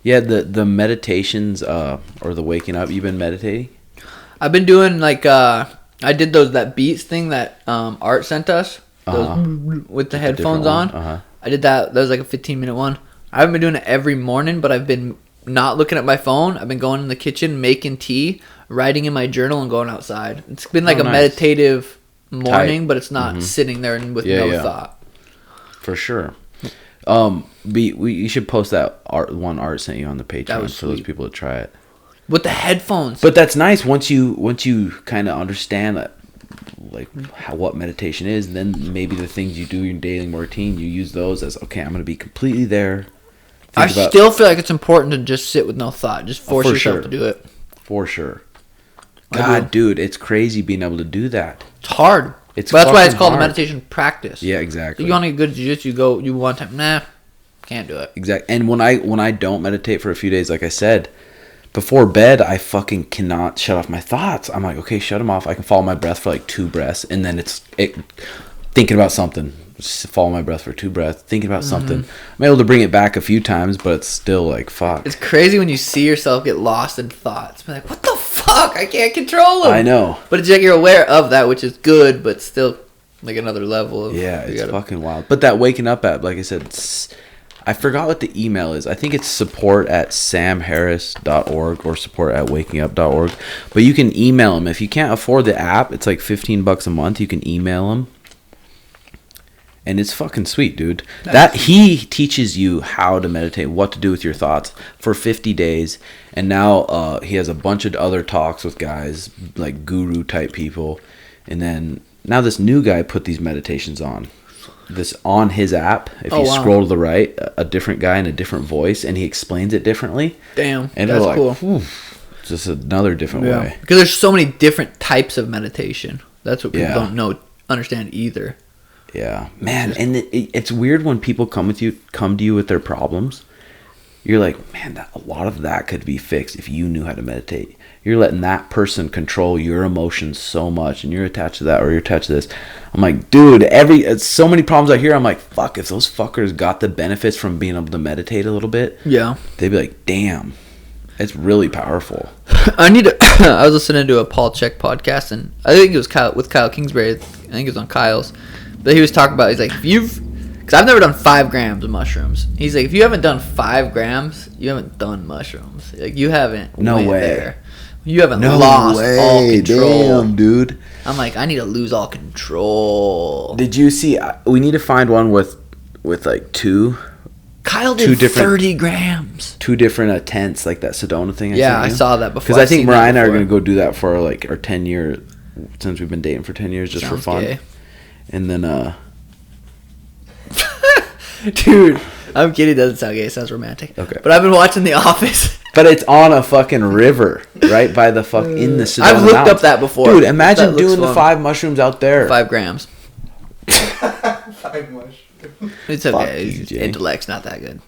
Yeah, the meditations or the waking up. You've been meditating? I've been doing like I did that beats thing that Art sent us with the headphones on. I did that. That was like a 15-minute one. I haven't been doing it every morning, but I've been not looking at my phone. I've been going in the kitchen, making tea, writing in my journal, and going outside. It's been like a meditative morning, but it's not sitting there with no thought. For sure. You should post that Art sent you on the Patreon for those people to try it. With the headphones. But that's nice once you kind of understand that, like what meditation is, and then maybe the things you do in your daily routine, you use those as, okay, I'm going to be completely there. I still feel like it's important to just sit with no thought. Just force yourself to do it. For sure. God, dude, it's crazy being able to do that. It's hard. But that's why it's called a meditation practice. Yeah, exactly. You want to get good at jiu-jitsu, you want time, can't do it. Exactly. And when I don't meditate for a few days, like I said, before bed, I fucking cannot shut off my thoughts. I'm like, okay, shut them off. I can follow my breath for like 2 breaths, and then it's thinking about something. Just follow my breath for 2 breaths, thinking about something. I'm able to bring it back a few times, but it's still like, fuck. It's crazy when you see yourself get lost in thoughts. Be like, what the fuck? I can't control them. I know. But it's like you're aware of that, which is good, but still like another level of... Yeah, it's fucking wild. But that waking up app, like I said, I forgot what the email is. I think it's support@samharris.org or support@wakingup.org. But you can email them. If you can't afford the app, it's like $15 a month. You can email them. And it's fucking sweet, dude. He teaches you how to meditate, what to do with your thoughts for 50 days. And now he has a bunch of other talks with guys, like guru type people. And then now this new guy put these meditations on his app. If you scroll to the right, a different guy in a different voice, and he explains it differently. Damn, and that's cool. Just another different way. Because there's so many different types of meditation. That's what people don't understand either. Yeah, man, and it's weird when people come to you with their problems. You're like, man, a lot of that could be fixed if you knew how to meditate. You're letting that person control your emotions so much, and you're attached to that, or you're attached to this. I'm like, dude, it's so many problems I hear. I'm like, fuck, if those fuckers got the benefits from being able to meditate a little bit, they'd be like, damn, it's really powerful. I need to. I was listening to a Paul Check podcast, and I think it was with Kyle Kingsbury. I think it was on Kyle's, but he was talking about. He's like, because I've never done 5 grams of mushrooms. He's like, if you haven't done 5 grams, you haven't done mushrooms. Like you haven't. No way. There. You haven't lost all control. Damn, dude. I'm like, I need to lose all control. Did you see? We need to find one with like 2. Kyle did 30 grams. 2 different tents, like that Sedona thing. I saw that before. Because I think Mariah and I are going to go do that for like our 10 year, since we've been dating for 10 years, just Sounds for fun. gay. And then, dude, I'm kidding. It doesn't sound gay. It sounds romantic. Okay. But I've been watching The Office. But it's on a fucking river, right by the in the Sedona I've looked Mountains. up that before. Dude, imagine doing the fun. 5 mushrooms out there. 5 grams. 5 mushrooms. It's okay. you, Jay. Intellect's not that good.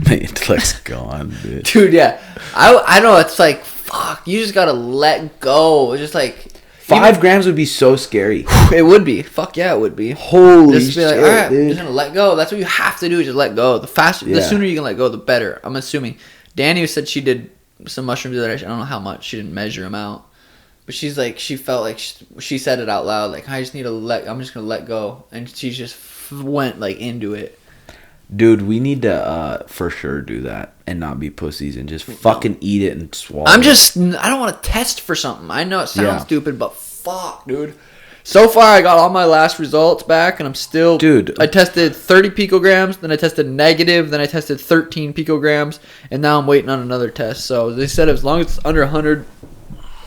My intellect's gone, bitch. Dude, yeah. I know. It's like, fuck. You just gotta let go. It's just like 5 grams would be so scary. It would be. Fuck yeah, it would be. Holy Just be like, shit, all right, dude. I'm just gonna let go. That's what you have to do. Just let go. The faster, the Yeah. sooner you can let go, the better. I'm assuming. Danny said she did some mushrooms the other day. I don't know how much. She didn't measure them out. But she's like, she felt like she said it out loud. Like, I just need to I'm just gonna let go. And she just went like into it. Dude, we need to for sure do that and not be pussies and just fucking eat it and swallow I it. don't want to test for something. I know it sounds Yeah. stupid, but fuck, dude. So far, I got all my last results back, and I'm still... Dude. I tested 30 picograms, then I tested negative, then I tested 13 picograms, and now I'm waiting on another test. So they said as long as it's under 100,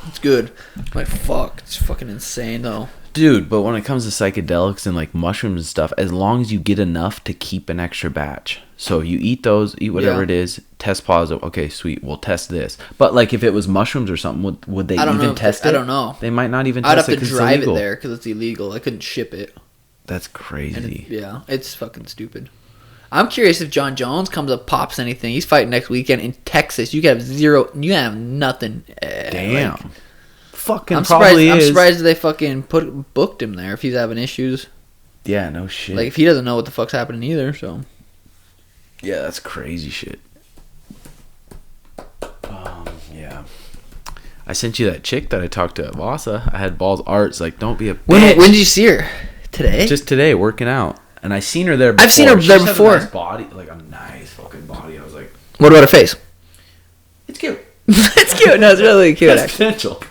it's good. I'm like, fuck. It's fucking insane, though. Dude, but when it comes to psychedelics and like mushrooms and stuff, as long as you get enough to keep an extra batch. So you eat those, eat whatever Yeah. it is, test positive. Okay, sweet, we'll test this. But like if it was mushrooms or something, would they even test it? I don't know. They might not even I'd test have it to because it's drive it illegal. there because it's illegal. I couldn't ship it. That's crazy. Yeah, it's fucking stupid. I'm curious if John Jones comes up, pops anything. He's fighting next weekend in Texas. You can have zero. You can have nothing. Damn. Like, Fucking I'm probably surprised. is. I'm surprised they fucking booked him there if he's having issues. Yeah, no shit. Like if he doesn't know what the fuck's happening either. So Yeah, that's crazy shit. Yeah. I sent you that chick that I talked to at Vasa. I had Balls Arts. Like, don't be a bitch. when did you see her? Today? Just today, working out. And I seen her there before. I've seen her She there just has before. A nice body. Like, a nice fucking body. I was like, What about her face? it's cute. It's cute. No, it's really cute. That's Actually, potential.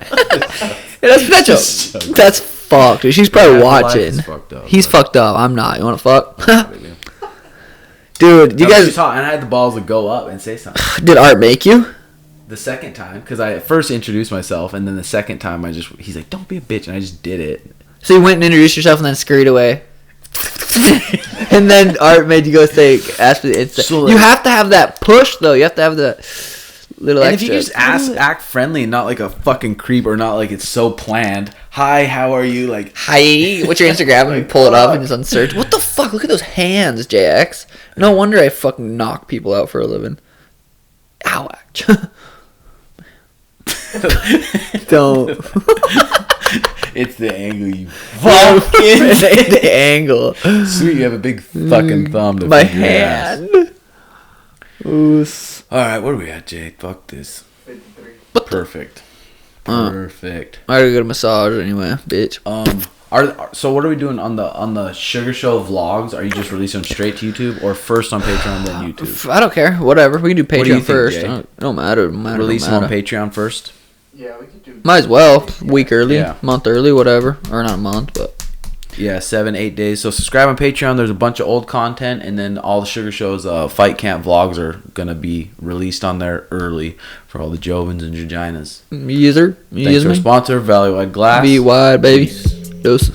it has potential. Just joking. That's fucked. Dude. She's probably Yeah, life watching. is fucked up, He's but- fucked up. I'm not. You want to fuck? Dude, Dude, you guys. and I had the balls to go up and say something. Did Art make you? The second time, because I at first introduced myself, and then the second time he's like, don't be a bitch, and I just did it. So you went and introduced yourself and then scurried away. And then Art made you go ask for the instant. So, You like- have to have that push though. You have to have the little And extra. if you just act friendly and not like a fucking creep or not like it's so planned. Hi, how are you? Like, Hi, what's your Instagram? And you pull it up and just unsearch. What the fuck? Look at those hands, JX. No wonder I fucking knock people out for a living. Ow. Don't. it's the angle, you Fucking the angle. Sweet, you have a big fucking thumb to My feed your ass. hand. Oos. All right, what are we at, Jay? Fuck this. 53. Perfect. Uh. Perfect. I gotta get a massage anyway, bitch. So what are we doing on the Sugar Show vlogs? Are you just releasing them straight to YouTube or first on Patreon then YouTube? I don't care. Whatever. We can do What do you Patreon think, first. Jay? It don't matter. Release them on Patreon first. Yeah, we could do. Might as well. Week early, Yeah. month early, whatever. Or not a month, but Yeah, 7-8 days. So subscribe on Patreon. There's a bunch of old content, and then all the Sugar Show's fight camp vlogs are gonna be released on there early for all the Jovans and Vaginas. user. Thanks to our sponsor, Value Add Glass. Be wide, baby. Doses.